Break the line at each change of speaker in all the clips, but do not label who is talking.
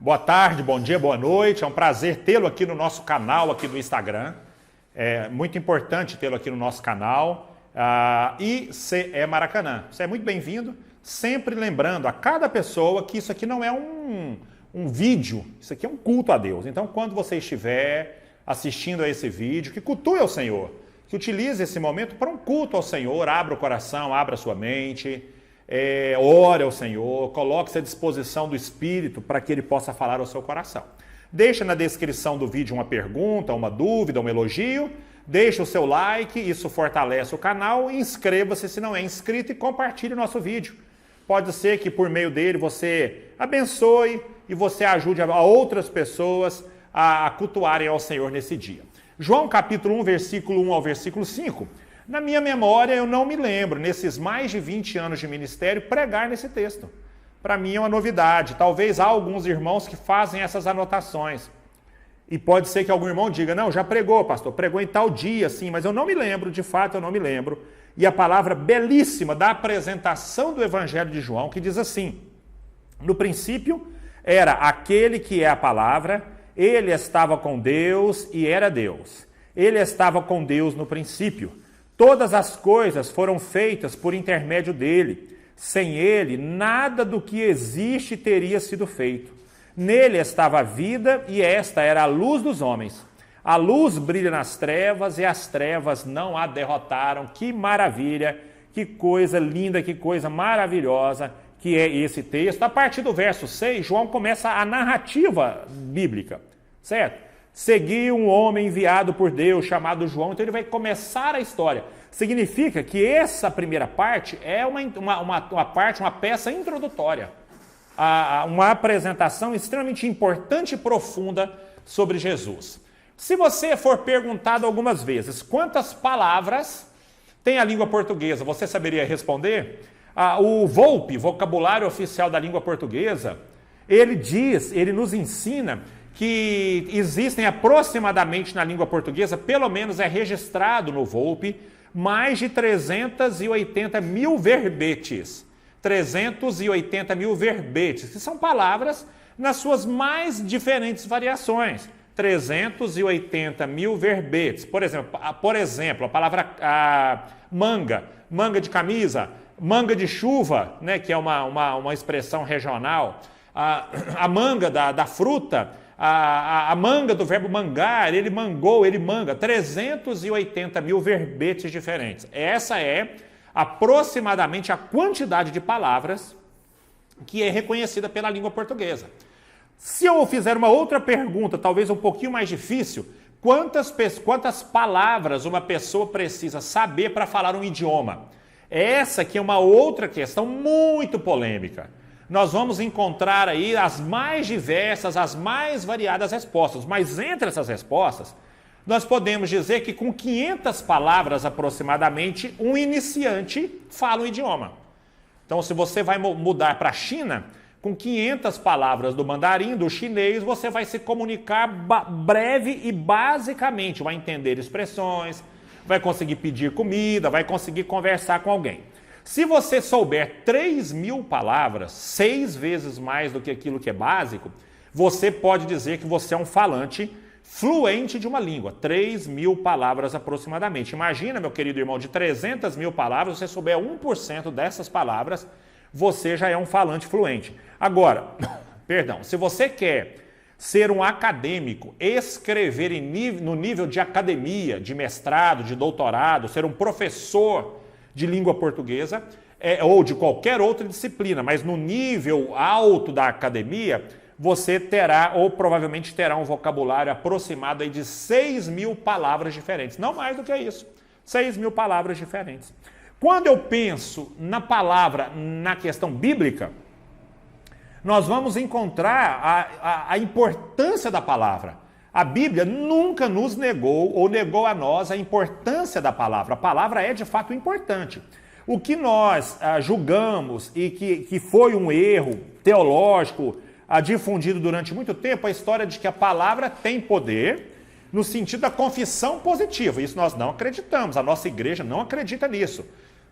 Boa tarde, bom dia, boa noite. É um prazer tê-lo aqui no nosso canal, aqui no Instagram. É muito importante tê-lo aqui no nosso canal. ICE Maracanã. Você é muito bem-vindo. Sempre lembrando a cada pessoa que isso aqui não é um vídeo, isso aqui é um culto a Deus. Então, quando você estiver assistindo a esse vídeo, que cultue ao Senhor, que utilize esse momento para um culto ao Senhor, abra o coração, abra a sua mente, ore ao Senhor, coloque-se à disposição do Espírito para que Ele possa falar ao seu coração. Deixa na descrição do vídeo uma pergunta, uma dúvida, um elogio, deixa o seu like, isso fortalece o canal, inscreva-se se não é inscrito e compartilhe o nosso vídeo. Pode ser que por meio dele você abençoe e você ajude a outras pessoas a cultuarem ao Senhor nesse dia. João capítulo 1, versículo 1 ao versículo 5. Na minha memória eu não me lembro, nesses mais de 20 anos de ministério, pregar nesse texto. Para mim é uma novidade. Talvez há alguns irmãos que fazem essas anotações. E pode ser que algum irmão diga, não, já pregou, pastor, pregou em tal dia, sim, mas eu não me lembro, de fato eu não me lembro. E a palavra belíssima da apresentação do Evangelho de João, que diz assim, no princípio era aquele que é a palavra, ele estava com Deus e era Deus. Ele estava com Deus no princípio. Todas as coisas foram feitas por intermédio dele. Sem ele, nada do que existe teria sido feito. Nele estava a vida e esta era a luz dos homens. A luz brilha nas trevas e as trevas não a derrotaram. Que maravilha, que coisa linda, que coisa maravilhosa que é esse texto. A partir do verso 6, João começa a narrativa bíblica, certo? Seguiu um homem enviado por Deus chamado João, então ele vai começar a história. Significa que essa primeira parte é uma peça introdutória, uma apresentação extremamente importante e profunda sobre Jesus. Se você for perguntado algumas vezes quantas palavras tem a língua portuguesa, você saberia responder? O VOLPE, Vocabulário Oficial da Língua Portuguesa, ele nos ensina que existem aproximadamente na língua portuguesa, pelo menos é registrado no VOLPE, mais de 380 mil verbetes. 380 mil verbetes, que são palavras nas suas mais diferentes variações. 380 mil verbetes. Por exemplo, a palavra manga de camisa, manga de chuva, né, que é uma expressão regional, a manga da fruta, a manga do verbo mangar, ele mangou, ele manga, 380 mil verbetes diferentes. Essa é aproximadamente a quantidade de palavras que é reconhecida pela língua portuguesa. Se eu fizer uma outra pergunta, talvez um pouquinho mais difícil, quantas palavras uma pessoa precisa saber para falar um idioma? Essa aqui é uma outra questão muito polêmica. Nós vamos encontrar aí as mais diversas, as mais variadas respostas. Mas entre essas respostas, nós podemos dizer que com 500 palavras aproximadamente, um iniciante fala um idioma. Então, se você vai mudar para a China, com 500 palavras do mandarim, do chinês, você vai se comunicar breve e basicamente, vai entender expressões, vai conseguir pedir comida, vai conseguir conversar com alguém. Se você souber 3.000 palavras, 6 vezes mais do que aquilo que é básico, você pode dizer que você é um falante fluente de uma língua. 3.000 palavras aproximadamente. Imagina, meu querido irmão, de 300 mil palavras, se você souber 1% dessas palavras, você já é um falante fluente. Agora, se você quer ser um acadêmico, escrever no nível de academia, de mestrado, de doutorado, ser um professor de língua portuguesa, ou de qualquer outra disciplina, mas no nível alto da academia, você terá, ou provavelmente terá um vocabulário aproximado aí de 6.000 palavras diferentes. Não mais do que isso. 6.000 palavras diferentes. Quando eu penso na palavra, na questão bíblica, nós vamos encontrar a importância da palavra. A Bíblia nunca nos negou ou negou a nós a importância da palavra. A palavra é de fato importante. O que nós julgamos e que foi um erro teológico difundido durante muito tempo, a história de que a palavra tem poder no sentido da confissão positiva. Isso nós não acreditamos, a nossa igreja não acredita nisso.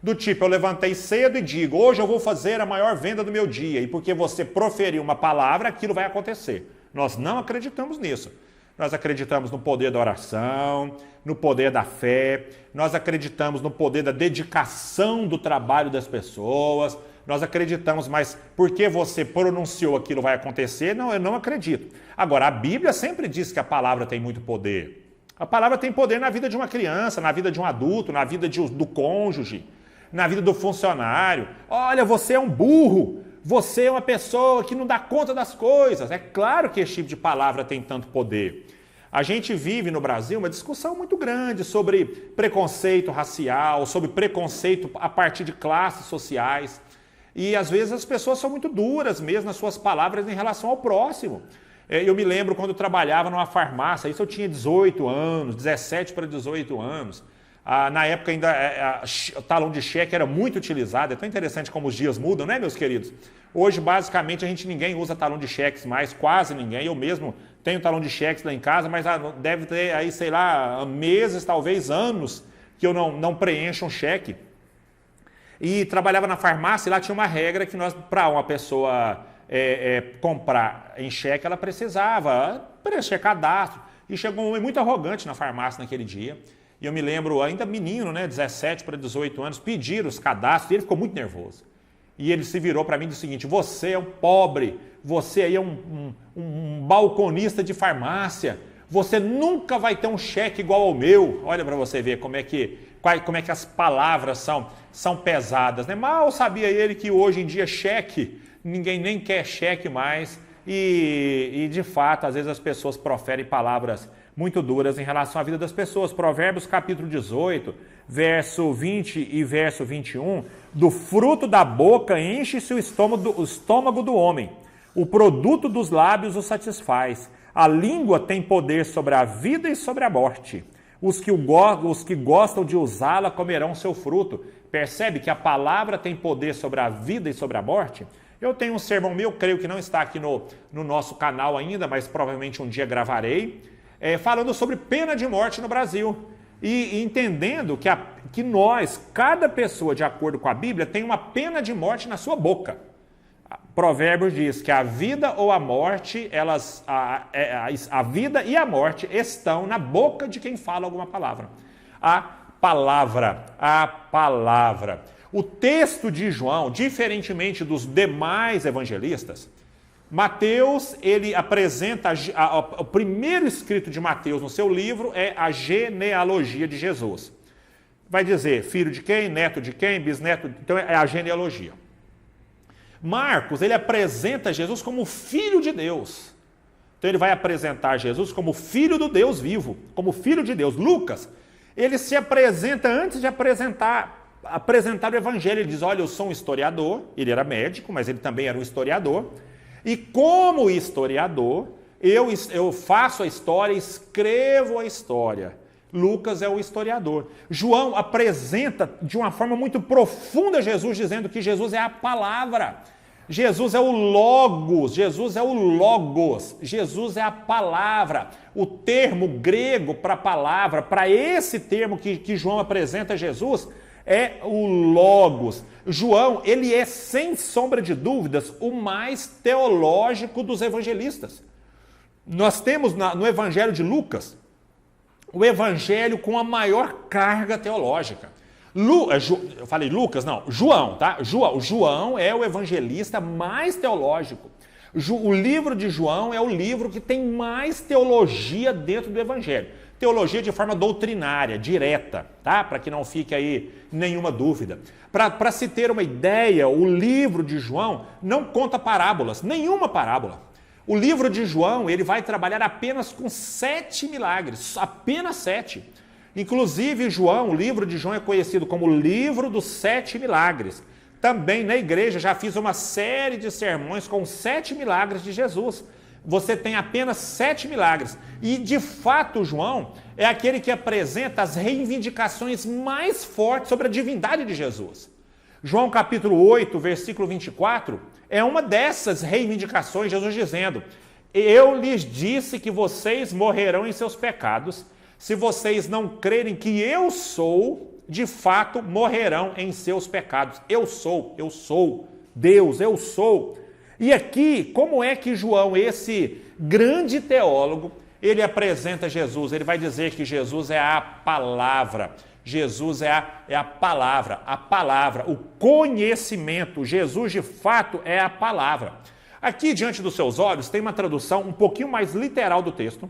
Do tipo, eu levantei cedo e digo, hoje eu vou fazer a maior venda do meu dia, e porque você proferiu uma palavra, aquilo vai acontecer. Nós não acreditamos nisso. Nós acreditamos no poder da oração, no poder da fé, nós acreditamos no poder da dedicação do trabalho das pessoas, nós acreditamos, mas porque você pronunciou aquilo vai acontecer? Não, eu não acredito. Agora, a Bíblia sempre diz que a palavra tem muito poder. A palavra tem poder na vida de uma criança, na vida de um adulto, na vida do cônjuge, na vida do funcionário. Olha, você é um burro, você é uma pessoa que não dá conta das coisas. É claro que esse tipo de palavra tem tanto poder. A gente vive no Brasil uma discussão muito grande sobre preconceito racial, sobre preconceito a partir de classes sociais. E às vezes as pessoas são muito duras mesmo nas suas palavras em relação ao próximo. Eu me lembro quando eu trabalhava numa farmácia, isso eu tinha 18 anos, 17 para 18 anos. Na época ainda o talão de cheque era muito utilizado. É tão interessante como os dias mudam, né, meus queridos? Hoje, basicamente, ninguém usa talão de cheques mais, quase ninguém. Eu mesmo tenho talão de cheques lá em casa, mas deve ter aí, sei lá, meses, talvez anos, que eu não preencho um cheque. E trabalhava na farmácia e lá tinha uma regra que para uma pessoa comprar em cheque, ela precisava preencher cadastro. E chegou um homem muito arrogante na farmácia naquele dia. E eu me lembro, ainda menino, né, 17 para 18 anos, pedir os cadastros, e ele ficou muito nervoso. E ele se virou para mim e disse o seguinte, você é um pobre, você aí é um balconista de farmácia, você nunca vai ter um cheque igual ao meu. Olha para você ver como é que as palavras são pesadas, né? Mal sabia ele que hoje em dia cheque, ninguém nem quer cheque mais. E de fato, às vezes as pessoas proferem palavras muito duras em relação à vida das pessoas. Provérbios capítulo 18, verso 20 e verso 21, do fruto da boca enche-se o estômago do homem, o produto dos lábios o satisfaz, a língua tem poder sobre a vida e sobre a morte, os que gostam de usá-la comerão seu fruto. Percebe que a palavra tem poder sobre a vida e sobre a morte? Eu tenho um sermão meu, creio que não está aqui no nosso canal ainda, mas provavelmente um dia gravarei, falando sobre pena de morte no Brasil. E entendendo que nós, cada pessoa, de acordo com a Bíblia, tem uma pena de morte na sua boca. Provérbios diz que a vida ou a morte, a vida e a morte estão na boca de quem fala alguma palavra. A palavra. O texto de João, diferentemente dos demais evangelistas, Mateus, ele apresenta, o primeiro escrito de Mateus no seu livro é a genealogia de Jesus. Vai dizer filho de quem, neto de quem, bisneto, então é a genealogia. Marcos, ele apresenta Jesus como filho de Deus. Então ele vai apresentar Jesus como filho do Deus vivo, como filho de Deus. Lucas, ele se apresenta antes de apresentar o evangelho. Ele diz, olha, eu sou um historiador, ele era médico, mas ele também era um historiador. E como historiador, eu faço a história, escrevo a história. Lucas é o historiador. João apresenta de uma forma muito profunda Jesus, dizendo que Jesus é a palavra. Jesus é o Logos, Jesus é o Logos, Jesus é a palavra. O termo grego para palavra, para esse termo que João apresenta Jesus, é o Logos. João, ele é, sem sombra de dúvidas, o mais teológico dos evangelistas. Nós temos no Evangelho de Lucas, o evangelho com a maior carga teológica. Eu falei Lucas? Não, João, tá? João é o evangelista mais teológico. O livro de João é o livro que tem mais teologia dentro do evangelho. Teologia de forma doutrinária, direta, tá? Para que não fique aí nenhuma dúvida. Para se ter uma ideia, o livro de João não conta parábolas, nenhuma parábola. O livro de João, ele vai trabalhar apenas com 7 milagres, apenas 7. Inclusive, o livro de João é conhecido como o livro dos 7 milagres. Também na igreja já fiz uma série de sermões com 7 milagres de Jesus. Você tem apenas 7 milagres. E, de fato, João é aquele que apresenta as reivindicações mais fortes sobre a divindade de Jesus. João capítulo 8, versículo 24, é uma dessas reivindicações, Jesus dizendo, eu lhes disse que vocês morrerão em seus pecados, se vocês não crerem que eu sou, de fato morrerão em seus pecados. Eu sou Deus, eu sou. E aqui, como é que João, esse grande teólogo, ele apresenta Jesus? Ele vai dizer que Jesus é a palavra. Jesus é a palavra, o conhecimento. Jesus, de fato, é a palavra. Aqui, diante dos seus olhos, tem uma tradução um pouquinho mais literal do texto,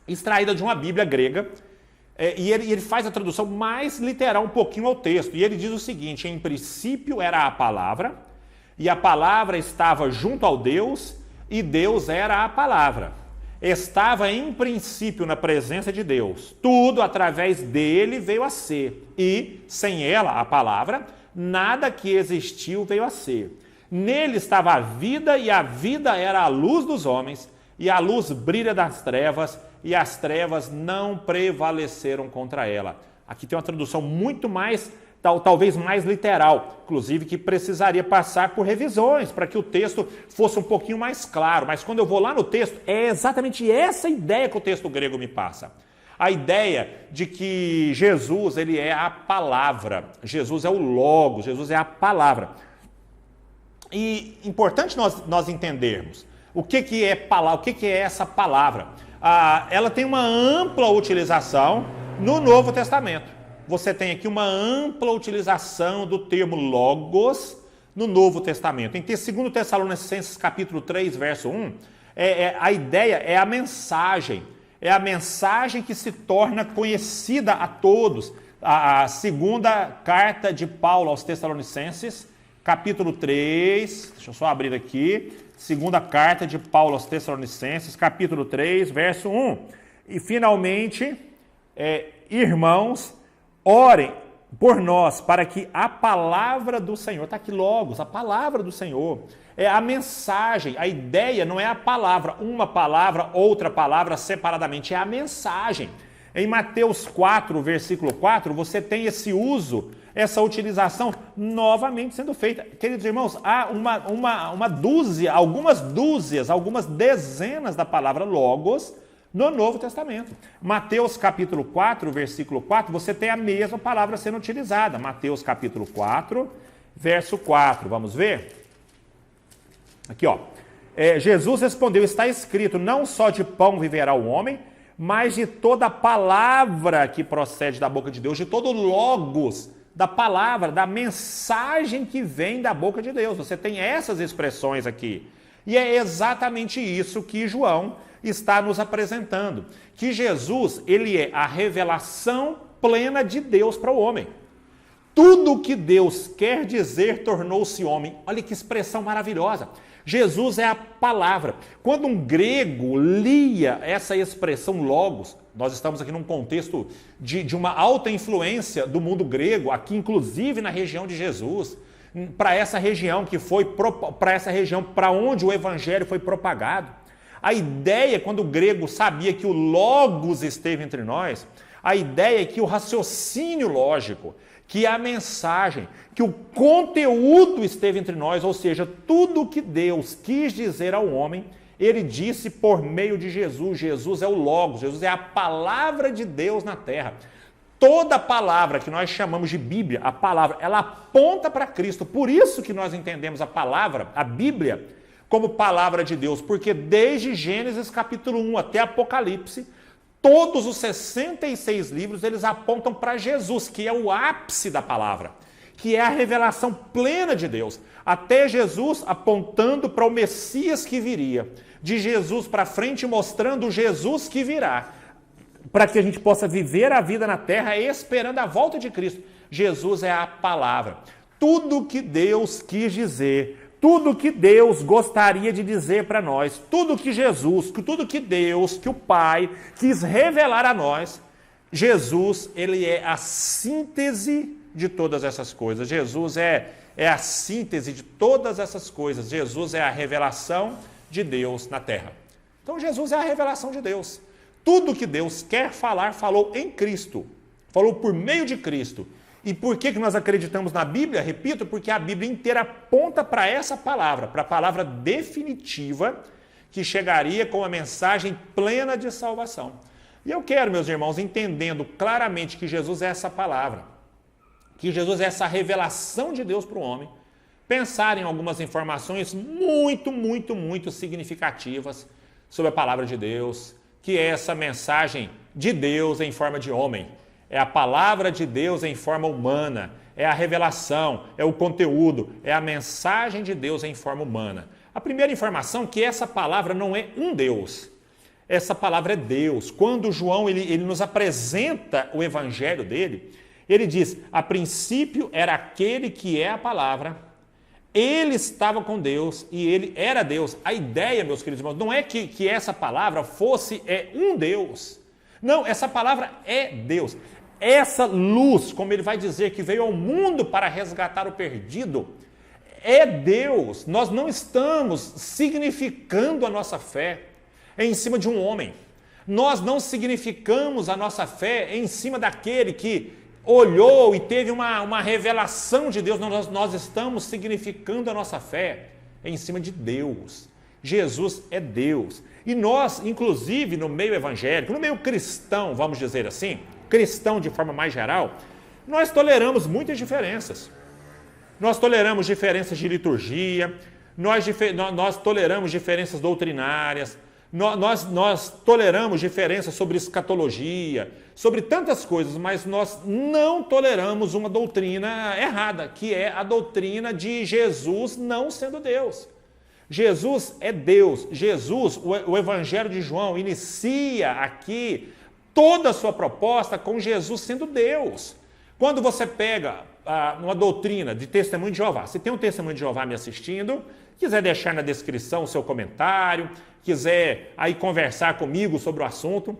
extraída de uma Bíblia grega, e ele faz a tradução mais literal um pouquinho ao texto. E ele diz o seguinte: em princípio era a palavra, e a palavra estava junto ao Deus, e Deus era a palavra. Estava em princípio na presença de Deus. Tudo através dele veio a ser. E, sem ela, a palavra, nada que existiu veio a ser. Nele estava a vida, e a vida era a luz dos homens, e a luz brilha das trevas, e as trevas não prevaleceram contra ela. Aqui tem uma tradução muito mais, talvez mais literal, inclusive que precisaria passar por revisões para que o texto fosse um pouquinho mais claro. Mas quando eu vou lá no texto, é exatamente essa ideia que o texto grego me passa. A ideia de que Jesus, ele é a palavra, Jesus é o Logos, Jesus é a palavra. E importante nós entendermos o que é palavra, o que é essa palavra. Ela tem uma ampla utilização no Novo Testamento. Você tem aqui uma ampla utilização do termo Logos no Novo Testamento. Em 2 Tessalonicenses capítulo 3, verso 1, a ideia é a mensagem. É a mensagem que se torna conhecida a todos. A segunda carta de Paulo aos Tessalonicenses, capítulo 3, deixa eu só abrir aqui, segunda carta de Paulo aos Tessalonicenses, capítulo 3, verso 1. E finalmente, irmãos, orem por nós para que a palavra do Senhor, está aqui Logos, a palavra do Senhor, é a mensagem, a ideia não é a palavra, uma palavra, outra palavra separadamente, é a mensagem. Em Mateus 4, versículo 4, você tem esse uso, essa utilização novamente sendo feita. Queridos irmãos, há uma dúzia, algumas dezenas da palavra Logos no Novo Testamento. Mateus capítulo 4, versículo 4, você tem a mesma palavra sendo utilizada. Mateus capítulo 4, verso 4. Vamos ver? Aqui, ó. Jesus respondeu: está escrito, não só de pão viverá o homem, mas de toda palavra que procede da boca de Deus, de todo Logos, da palavra, da mensagem que vem da boca de Deus. Você tem essas expressões aqui. E é exatamente isso que João está nos apresentando. Que Jesus, ele é a revelação plena de Deus para o homem. Tudo o que Deus quer dizer tornou-se homem. Olha que expressão maravilhosa. Jesus é a palavra. Quando um grego lia essa expressão Logos, nós estamos aqui num contexto de uma alta influência do mundo grego, aqui inclusive na região de Jesus, para essa região para onde o evangelho foi propagado. A ideia, quando o grego sabia que o Logos esteve entre nós, a ideia é que o raciocínio lógico, que a mensagem, que o conteúdo esteve entre nós, ou seja, tudo o que Deus quis dizer ao homem, ele disse por meio de Jesus. Jesus é o Logos, Jesus é a palavra de Deus na terra. Toda palavra que nós chamamos de Bíblia, a palavra, ela aponta para Cristo. Por isso que nós entendemos a palavra, a Bíblia, como palavra de Deus, porque desde Gênesis capítulo 1 até Apocalipse, todos os 66 livros, eles apontam para Jesus, que é o ápice da palavra, que é a revelação plena de Deus. Até Jesus apontando para o Messias que viria. De Jesus para frente mostrando o Jesus que virá. Para que a gente possa viver a vida na terra esperando a volta de Cristo. Jesus é a palavra. Tudo que Deus quis dizer, tudo que Deus gostaria de dizer para nós, tudo que Jesus, tudo que Deus, que o Pai quis revelar a nós, Jesus, ele é a síntese de todas essas coisas. Jesus é a síntese de todas essas coisas. Jesus é a revelação de Deus na terra. Então Jesus é a revelação de Deus. Tudo que Deus quer falar, falou em Cristo. Falou por meio de Cristo. E por que nós acreditamos na Bíblia? Repito, porque a Bíblia inteira aponta para essa palavra, para a palavra definitiva que chegaria com a mensagem plena de salvação. E eu quero, meus irmãos, entendendo claramente que Jesus é essa palavra, que Jesus é essa revelação de Deus para o homem, pensar em algumas informações muito significativas sobre a palavra de Deus, que é essa mensagem de Deus em forma de homem. É a palavra de Deus em forma humana, é a revelação, é o conteúdo, é a mensagem de Deus em forma humana. A primeira informação é que essa palavra não é um Deus, essa palavra é Deus. Quando João ele nos apresenta o evangelho dele, ele diz, a princípio era aquele que é a palavra, ele estava com Deus e ele era Deus. A ideia, meus queridos irmãos, não é que essa palavra fosse um Deus. Não, essa palavra é Deus. Essa luz, como ele vai dizer, que veio ao mundo para resgatar o perdido, é Deus. Nós não estamos significando a nossa fé em cima de um homem. Nós não significamos a nossa fé em cima daquele que olhou e teve uma revelação de Deus. Nós estamos significando a nossa fé em cima de Deus. Jesus é Deus. E nós, inclusive no meio evangélico, no meio cristão, vamos dizer assim, cristão de forma mais geral, nós toleramos muitas diferenças. Nós toleramos diferenças de liturgia, nós toleramos diferenças doutrinárias, nós toleramos diferenças sobre escatologia, sobre tantas coisas, mas nós não toleramos uma doutrina errada, que é a doutrina de Jesus não sendo Deus. Jesus é Deus. Jesus, o Evangelho de João, inicia aqui toda a sua proposta com Jesus sendo Deus. Quando você pega uma doutrina de Testemunho de Jeová, se tem um Testemunho de Jeová me assistindo, quiser deixar na descrição o seu comentário, quiser aí conversar comigo sobre o assunto,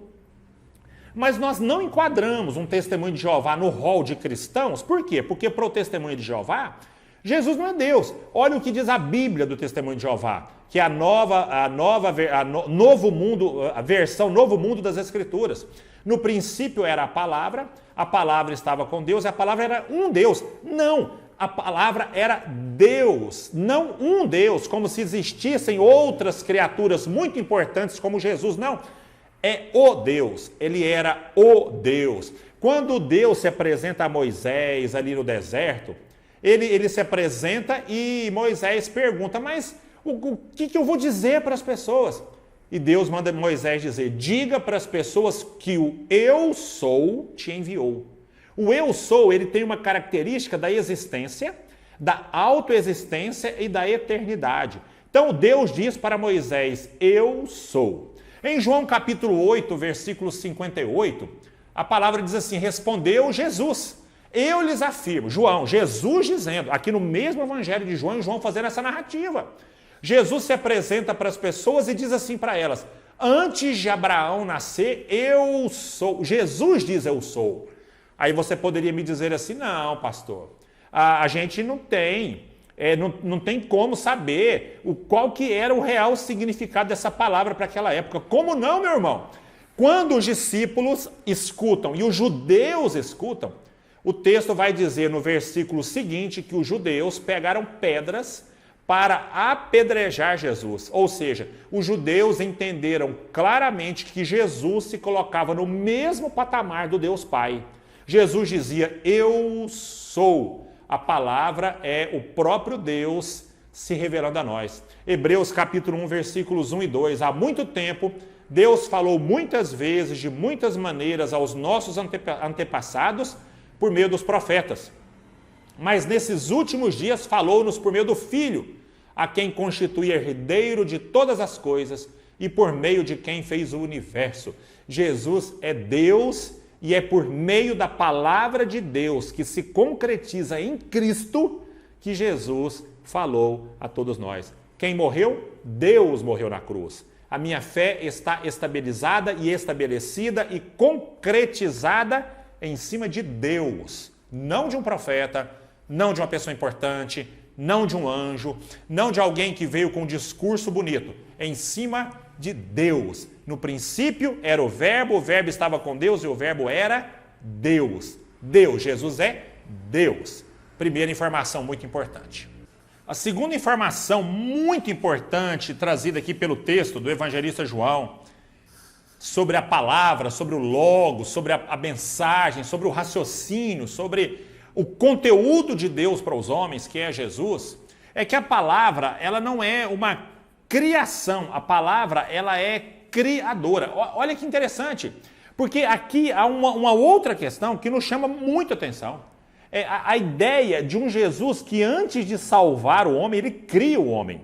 mas nós não enquadramos um Testemunho de Jeová no rol de cristãos. Por quê? Porque para o Testemunho de Jeová, Jesus não é Deus. Olha o que diz a Bíblia do Testemunho de Jeová, que é a versão Novo Mundo das Escrituras. No princípio era a palavra estava com Deus e a palavra era um Deus. Não, a palavra era Deus, não um Deus, como se existissem outras criaturas muito importantes como Jesus. Não, é o Deus, ele era o Deus. Quando Deus se apresenta a Moisés ali no deserto, ele se apresenta e Moisés pergunta, mas o que eu vou dizer para as pessoas? E Deus manda Moisés dizer, diga para as pessoas que o eu sou te enviou. O eu sou, ele tem uma característica da existência, da autoexistência e da eternidade. Então Deus diz para Moisés, eu sou. Em João capítulo 8, versículo 58, a palavra diz assim, respondeu Jesus, eu lhes afirmo, Jesus dizendo, aqui no mesmo evangelho de João fazendo essa narrativa. Jesus se apresenta para as pessoas e diz assim para elas, antes de Abraão nascer, eu sou. Jesus diz eu sou. Aí você poderia me dizer assim, não, pastor, a gente não tem como saber qual que era o real significado dessa palavra para aquela época. Como não, meu irmão? Quando os discípulos escutam e os judeus escutam, o texto vai dizer no versículo seguinte que os judeus pegaram pedras para apedrejar Jesus. Ou seja, os judeus entenderam claramente que Jesus se colocava no mesmo patamar do Deus Pai. Jesus dizia, eu sou. A palavra é o próprio Deus se revelando a nós. Hebreus capítulo 1, versículos 1 e 2. Há muito tempo, Deus falou muitas vezes, de muitas maneiras, aos nossos antepassados, por meio dos profetas. Mas nesses últimos dias falou-nos por meio do Filho, a quem constitui herdeiro de todas as coisas e por meio de quem fez o universo. Jesus é Deus e é por meio da palavra de Deus que se concretiza em Cristo que Jesus falou a todos nós. Quem morreu? Deus morreu na cruz. A minha fé está estabilizada e estabelecida e concretizada em cima de Deus, não de um profeta, não de uma pessoa importante, não de um anjo, não de alguém que veio com um discurso bonito, em cima de Deus. No princípio era o verbo estava com Deus e o verbo era Deus. Deus, Jesus é Deus. Primeira informação muito importante. A segunda informação muito importante trazida aqui pelo texto do evangelista João, sobre a palavra, sobre o logo, sobre a mensagem, sobre o raciocínio, sobre o conteúdo de Deus para os homens, que é Jesus, é que a palavra, ela não é uma criação, a palavra, ela é criadora. Olha que interessante, porque aqui há uma outra questão que nos chama muito atenção. É a ideia de um Jesus que antes de salvar o homem, ele cria o homem.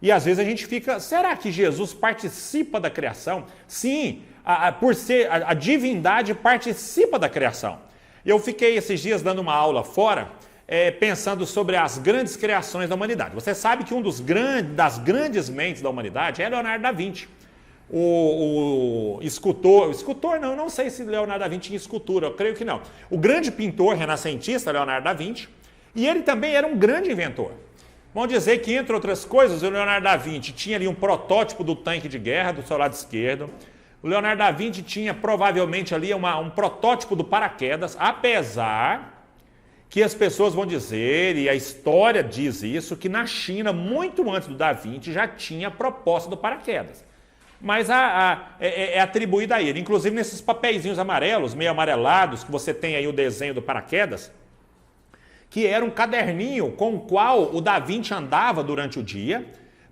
E às vezes a gente fica, será que Jesus participa da criação? Sim, por ser a divindade participa da criação. Eu fiquei esses dias dando uma aula fora, pensando sobre as grandes criações da humanidade. Você sabe que das grandes mentes da humanidade é Leonardo da Vinci. O escultor não sei se Leonardo da Vinci tinha escultura, eu creio que não. O grande pintor renascentista, Leonardo da Vinci, e ele também era um grande inventor. Vamos dizer que, entre outras coisas, o Leonardo da Vinci tinha ali um protótipo do tanque de guerra do seu lado esquerdo. O Leonardo da Vinci tinha provavelmente ali um protótipo do paraquedas, apesar que as pessoas vão dizer, e a história diz isso, que na China, muito antes do Da Vinci, já tinha a proposta do paraquedas. Mas é atribuída a ele. Inclusive nesses papeizinhos amarelos, meio amarelados, que você tem aí o desenho do paraquedas, que era um caderninho com o qual o Da Vinci andava durante o dia,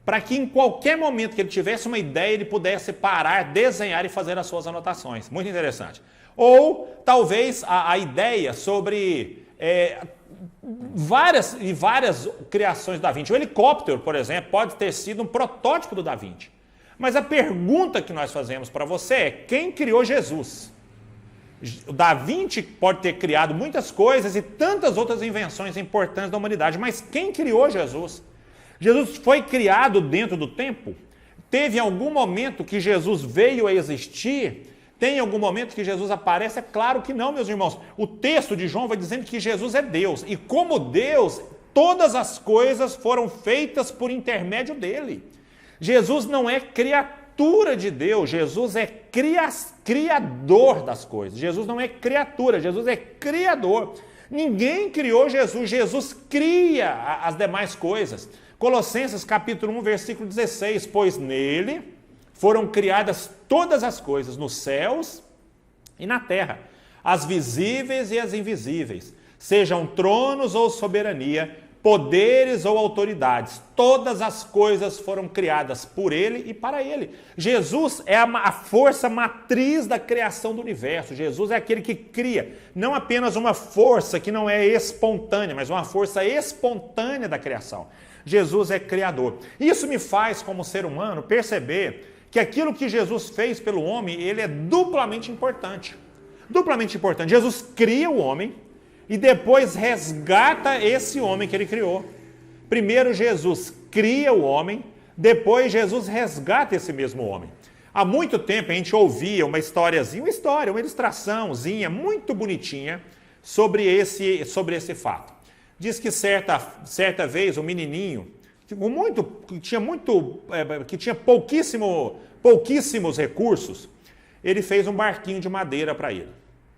para que em qualquer momento que ele tivesse uma ideia, ele pudesse parar, desenhar e fazer as suas anotações. Muito interessante. Ou talvez a ideia sobre várias criações do Da Vinci. O helicóptero, por exemplo, pode ter sido um protótipo do Da Vinci. Mas a pergunta que nós fazemos para você é: quem criou Jesus? O Da Vinci pode ter criado muitas coisas e tantas outras invenções importantes da humanidade, mas quem criou Jesus? Jesus foi criado dentro do tempo? Teve algum momento que Jesus veio a existir? Tem algum momento que Jesus aparece? É claro que não, meus irmãos. O texto de João vai dizendo que Jesus é Deus. E como Deus, todas as coisas foram feitas por intermédio dele. Jesus não é criatura de Deus, Jesus é criador das coisas. Jesus não é criatura, Jesus é criador. Ninguém criou Jesus, Jesus cria as demais coisas. Colossenses capítulo 1, versículo 16, pois nele foram criadas todas as coisas, nos céus e na terra, as visíveis e as invisíveis, sejam tronos ou soberania, poderes ou autoridades, todas as coisas foram criadas por ele e para ele. Jesus é a força matriz da criação do universo. Jesus é aquele que cria, não apenas uma força que não é espontânea, mas uma força espontânea da criação. Jesus é criador. Isso me faz, como ser humano, perceber que aquilo que Jesus fez pelo homem, ele é duplamente importante. Duplamente importante. Jesus cria o homem e depois resgata esse homem que ele criou. Primeiro Jesus cria o homem, depois Jesus resgata esse mesmo homem. Há muito tempo a gente ouvia uma historiazinha, uma ilustraçãozinha muito bonitinha sobre esse fato. Diz que certa vez um menininho, que tinha pouquíssimos recursos, ele fez um barquinho de madeira para ele.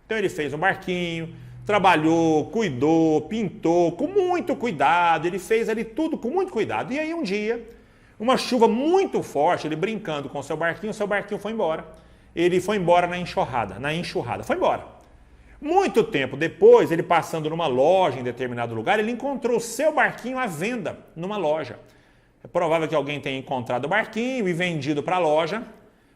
Então ele fez um barquinho, trabalhou, cuidou, pintou, com muito cuidado, ele fez ali tudo com muito cuidado. E aí um dia, uma chuva muito forte, ele brincando com o seu barquinho foi embora. Ele foi embora na enxurrada, foi embora. Muito tempo depois, ele passando numa loja em determinado lugar, ele encontrou o seu barquinho à venda numa loja. É provável que alguém tenha encontrado o barquinho e vendido para a loja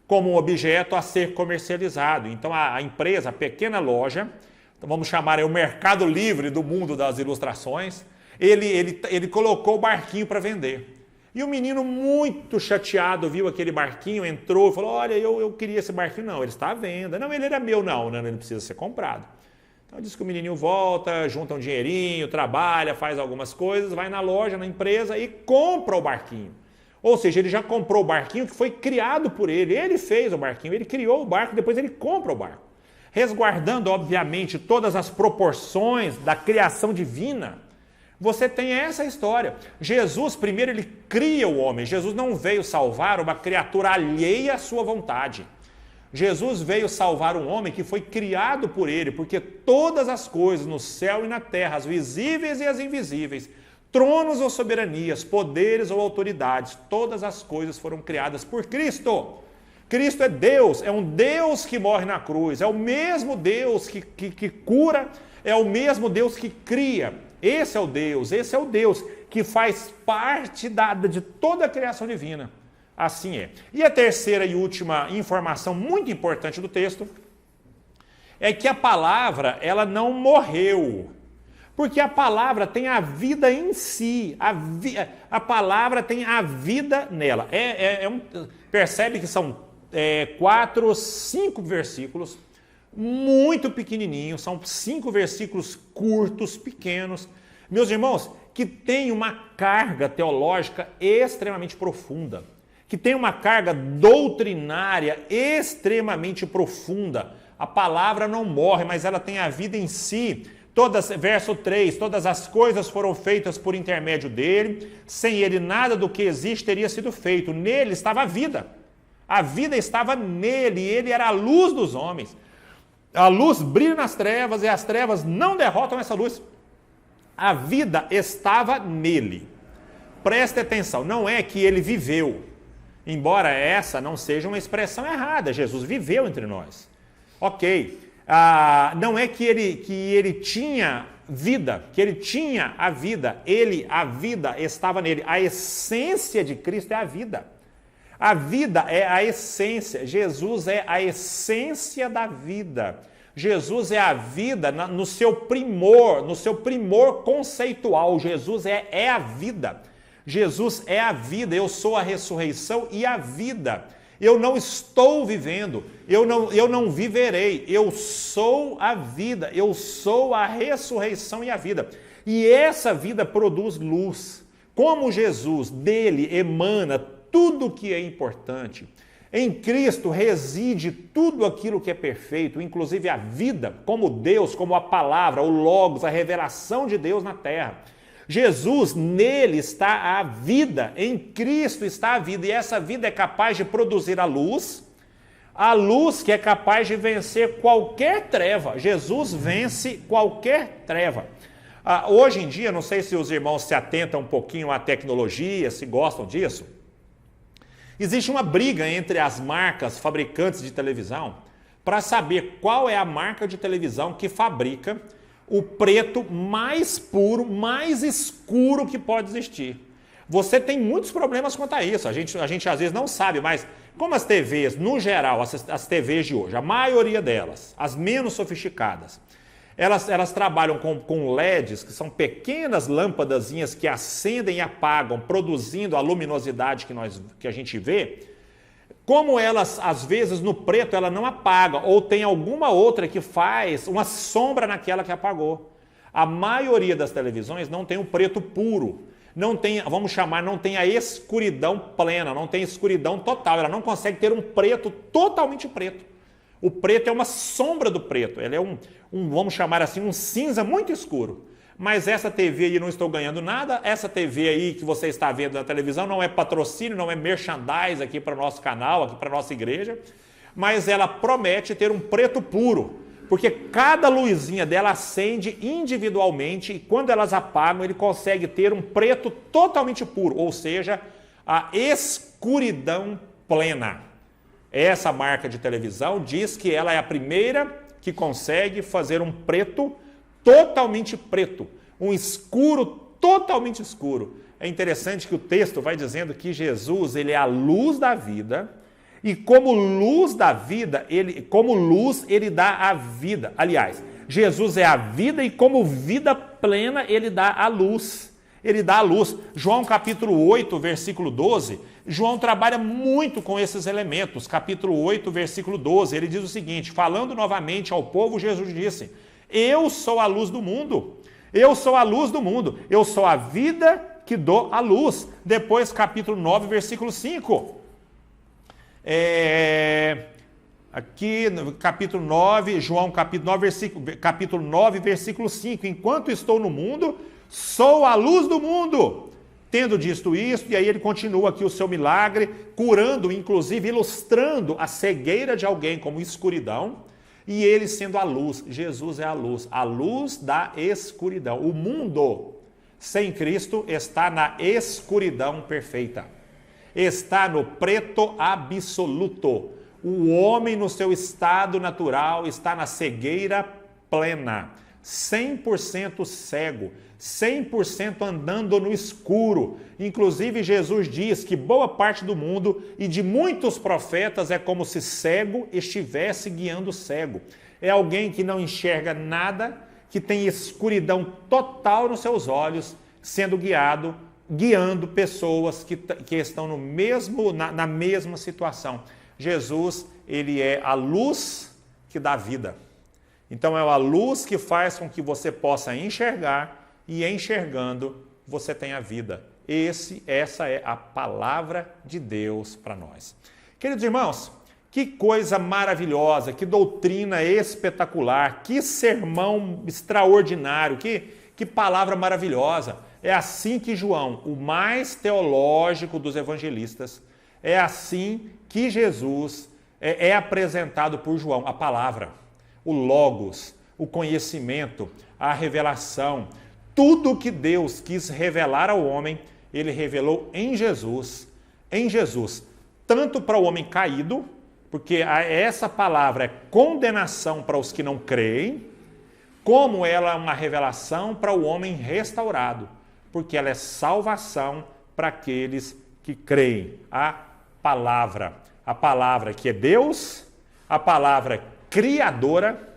como um objeto a ser comercializado. Então a empresa, a pequena loja, então vamos chamar o Mercado Livre do mundo das ilustrações, ele colocou o barquinho para vender. E o menino, muito chateado, viu aquele barquinho, entrou e falou: olha, eu queria esse barquinho. Não, ele está à venda. Não, ele era meu. Não, ele precisa ser comprado. Então diz que o menininho volta, junta um dinheirinho, trabalha, faz algumas coisas, vai na loja, na empresa e compra o barquinho. Ou seja, ele já comprou o barquinho que foi criado por ele. Ele fez o barquinho, ele criou o barco, depois ele compra o barco. Resguardando, obviamente, todas as proporções da criação divina. Você tem essa história. Jesus, primeiro, ele cria o homem. Jesus não veio salvar uma criatura alheia à sua vontade. Jesus veio salvar um homem que foi criado por ele, porque todas as coisas no céu e na terra, as visíveis e as invisíveis, tronos ou soberanias, poderes ou autoridades, todas as coisas foram criadas por Cristo. Cristo é Deus, é um Deus que morre na cruz, é o mesmo Deus que cura, é o mesmo Deus que cria. Esse é o Deus que faz parte de toda a criação divina. Assim é. E a terceira e última informação muito importante do texto é que a palavra, ela não morreu. Porque a palavra tem a vida em si. A palavra tem a vida nela. Percebe que são 5 versículos muito pequenininhos. São 5 versículos curtos, pequenos. Meus irmãos, que tem uma carga teológica extremamente profunda. Que tem uma carga doutrinária extremamente profunda. A palavra não morre, mas ela tem a vida em si. Verso 3, todas as coisas foram feitas por intermédio dele, sem ele nada do que existe teria sido feito. Nele estava a vida estava nele, ele era a luz dos homens. A luz brilha nas trevas e as trevas não derrotam essa luz. A vida estava nele. Preste atenção, não é que ele viveu, embora essa não seja uma expressão errada, Jesus viveu entre nós. Ok. Não é que ele tinha vida, que ele tinha a vida, a vida estava nele. A essência de Cristo é a vida. A vida é a essência. Jesus é a essência da vida. Jesus é a vida no seu primor conceitual. Jesus é a vida. Jesus é a vida. Eu sou a ressurreição e a vida. Eu não estou vivendo, eu não viverei, eu sou a vida, eu sou a ressurreição e a vida. E essa vida produz luz. Como Jesus, dele emana tudo que é importante. Em Cristo reside tudo aquilo que é perfeito, inclusive a vida, como Deus, como a palavra, o Logos, a revelação de Deus na terra. Jesus, nele está a vida, em Cristo está a vida, e essa vida é capaz de produzir a luz que é capaz de vencer qualquer treva. Jesus vence qualquer treva. Hoje em dia, não sei se os irmãos se atentam um pouquinho à tecnologia, se gostam disso, existe uma briga entre as marcas fabricantes de televisão para saber qual é a marca de televisão que fabrica o preto mais puro, mais escuro que pode existir. Você tem muitos problemas quanto a isso. A gente às vezes não sabe, mas como as TVs, no geral, as TVs de hoje, a maioria delas, as menos sofisticadas, elas trabalham com LEDs, que são pequenas lâmpadazinhas que acendem e apagam, produzindo a luminosidade que a gente vê. Como elas, às vezes, no preto, ela não apaga, ou tem alguma outra que faz uma sombra naquela que apagou. A maioria das televisões não tem o preto puro, não tem, vamos chamar, não tem a escuridão plena, não tem escuridão total, ela não consegue ter um preto totalmente preto. O preto é uma sombra do preto, ele é vamos chamar assim, um cinza muito escuro. Mas essa TV aí não estou ganhando nada, essa TV aí que você está vendo na televisão não é patrocínio, não é merchandise aqui para o nosso canal, aqui para a nossa igreja, mas ela promete ter um preto puro, porque cada luzinha dela acende individualmente e quando elas apagam ele consegue ter um preto totalmente puro, ou seja, a escuridão plena. Essa marca de televisão diz que ela é a primeira que consegue fazer um preto totalmente preto, um escuro totalmente escuro. É interessante que o texto vai dizendo que Jesus, ele é a luz da vida, e como luz da vida, ele dá a vida. Aliás, Jesus é a vida e como vida plena, ele dá a luz. Ele dá a luz. João capítulo 8, versículo 12, João trabalha muito com esses elementos. Capítulo 8, versículo 12, ele diz o seguinte, falando novamente ao povo, Jesus disse: eu sou a luz do mundo, eu sou a luz do mundo, eu sou a vida que dou a luz. Depois, capítulo 9, versículo 5. Aqui, no capítulo 9, João capítulo 9, versículo 5. Enquanto estou no mundo, sou a luz do mundo. Tendo dito isso, e aí ele continua aqui o seu milagre, curando, inclusive ilustrando a cegueira de alguém como escuridão, e ele sendo a luz. Jesus é a luz da escuridão. O mundo sem Cristo está na escuridão perfeita, está no preto absoluto. O homem no seu estado natural está na cegueira plena. 100% cego, 100% andando no escuro. Inclusive, Jesus diz que boa parte do mundo e de muitos profetas é como se cego estivesse guiando cego. É alguém que não enxerga nada, que tem escuridão total nos seus olhos, sendo guiando pessoas que estão na mesma situação. Jesus, ele é a luz que dá vida. Então é a luz que faz com que você possa enxergar e enxergando você tenha vida. Essa é a palavra de Deus para nós. Queridos irmãos, que coisa maravilhosa, que doutrina espetacular, que sermão extraordinário, que palavra maravilhosa. É assim que João, o mais teológico dos evangelistas, é assim que Jesus é apresentado por João, a palavra, o logos, o conhecimento, a revelação. Tudo que Deus quis revelar ao homem, ele revelou em Jesus, tanto para o homem caído, porque essa palavra é condenação para os que não creem, como ela é uma revelação para o homem restaurado, porque ela é salvação para aqueles que creem. A palavra que é Deus, a palavra criadora,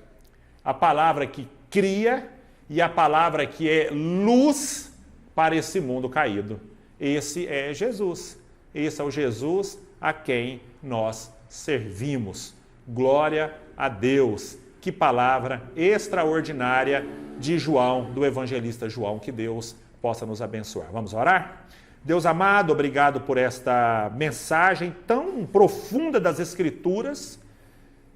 a palavra que cria e a palavra que é luz para esse mundo caído. Esse é Jesus. Esse é o Jesus a quem nós servimos. Glória a Deus. Que palavra extraordinária de João, do evangelista João. Que Deus possa nos abençoar. Vamos orar? Deus amado, obrigado por esta mensagem tão profunda das Escrituras.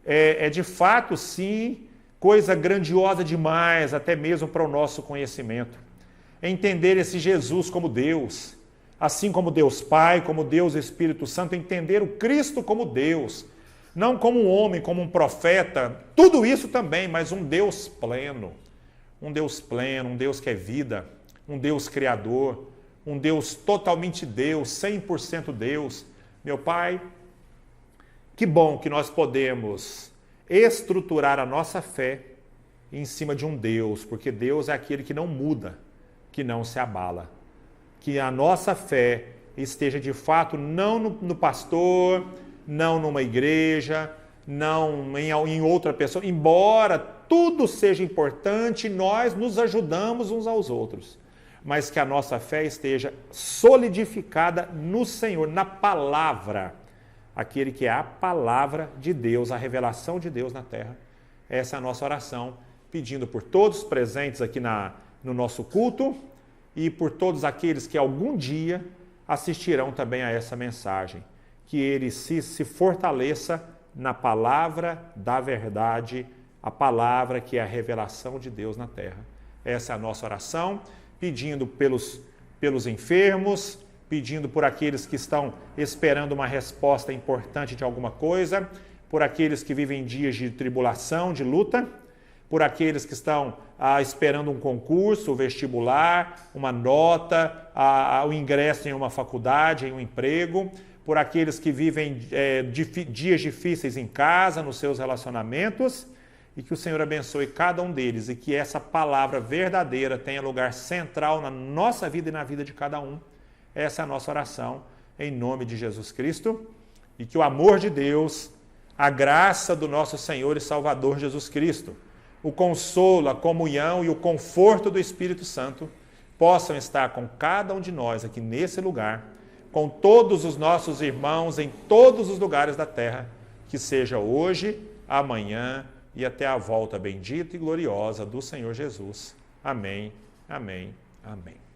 É de fato, sim, coisa grandiosa demais, até mesmo para o nosso conhecimento. Entender esse Jesus como Deus, assim como Deus Pai, como Deus Espírito Santo, entender o Cristo como Deus, não como um homem, como um profeta, tudo isso também, mas um Deus pleno, um Deus que é vida, um Deus criador, um Deus totalmente Deus, 100% Deus. Meu Pai, que bom que nós podemos estruturar a nossa fé em cima de um Deus, porque Deus é aquele que não muda, que não se abala. Que a nossa fé esteja de fato não no pastor, não numa igreja, não em outra pessoa, embora tudo seja importante, nós nos ajudamos uns aos outros, mas que a nossa fé esteja solidificada no Senhor, na palavra, aquele que é a palavra de Deus, a revelação de Deus na terra. Essa é a nossa oração, pedindo por todos os presentes aqui no nosso culto e por todos aqueles que algum dia assistirão também a essa mensagem. Que ele se fortaleça na palavra da verdade, a palavra que é a revelação de Deus na terra. Essa é a nossa oração, pedindo pelos enfermos, pedindo por aqueles que estão esperando uma resposta importante de alguma coisa, por aqueles que vivem dias de tribulação, de luta, por aqueles que estão esperando um concurso, vestibular, uma nota, o ingresso em uma faculdade, em um emprego, por aqueles que vivem dias difíceis em casa, nos seus relacionamentos, e que o Senhor abençoe cada um deles e que essa palavra verdadeira tenha lugar central na nossa vida e na vida de cada um. Essa é a nossa oração, em nome de Jesus Cristo, e que o amor de Deus, a graça do nosso Senhor e Salvador Jesus Cristo, o consolo, a comunhão e o conforto do Espírito Santo possam estar com cada um de nós aqui nesse lugar, com todos os nossos irmãos em todos os lugares da terra, que seja hoje, amanhã e até a volta bendita e gloriosa do Senhor Jesus. Amém, amém, amém.